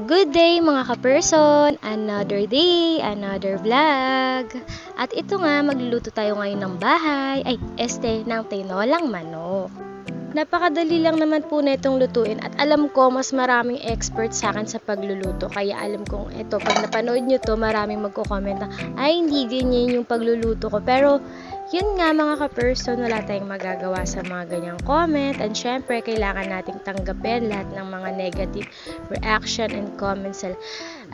Good day mga ka-person! Another day, another vlog. At ito nga, magluluto tayo ngayon ng ng tinolang manok. Napakadali lang naman po na itong lutuin at alam ko mas maraming expert sa akin sa pagluluto. Kaya alam kong ito, pag napanood nyo to, maraming magko-comment na, ay hindi ganyan yung pagluluto ko. Pero yun nga mga ka-person, wala tayong magagawa sa mga ganyang comment. And syempre, kailangan nating tanggapin lahat ng mga negative reaction and comments.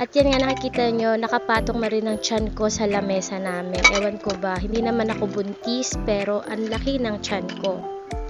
At yan nga, nakikita nyo, nakapatong na rin ang tiyan ko sa lamesa namin. Ewan ko ba, hindi naman ako buntis, pero ang laki ng tiyan ko.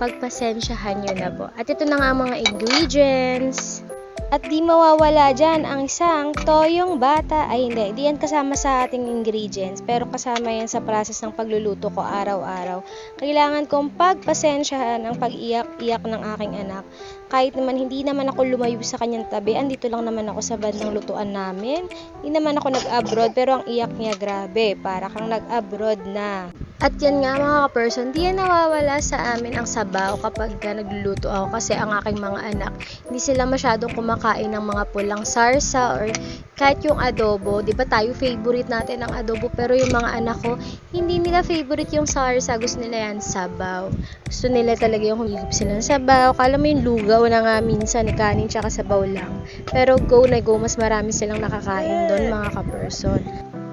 Pagpasensyahan nyo na po. At ito na nga ang mga ingredients. At di mawawala dyan ang isang toyong bata. Ay hindi, di yan kasama sa ating ingredients. Pero kasama yan sa process ng pagluluto ko araw-araw. Kailangan kong pagpasensyahan ang pag-iyak-iyak ng aking anak. Kahit naman hindi naman ako lumayo sa kanyang tabi, andito lang naman ako sa bandang lutuan namin. Hindi naman ako nag-abroad, pero ang iyak niya grabe. Para kang nag-abroad na. At yan nga mga ka-person, di yan nawawala sa amin ang sabaw kapag nagluluto ako kasi ang aking mga anak, hindi sila masyadong kumakain ng mga pulang sarsa or kahit yung adobo. Di ba tayo favorite natin ang adobo, pero yung mga anak ko, hindi nila favorite yung sarsa, gusto nila yan sabaw. Gusto nila talaga yung humigop sila ng sabaw. Kala mo yung lugaw na nga minsan, kanin tsaka sabaw lang. Pero go na go, mas marami silang nakakain doon mga ka-person.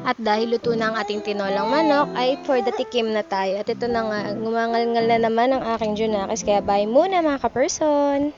At dahil luto na ang ating tinolang manok, ay for the tikim na tayo. At ito na nga, ngumangal-ngal na naman ang aking junakis. Kaya bye muna mga ka-person!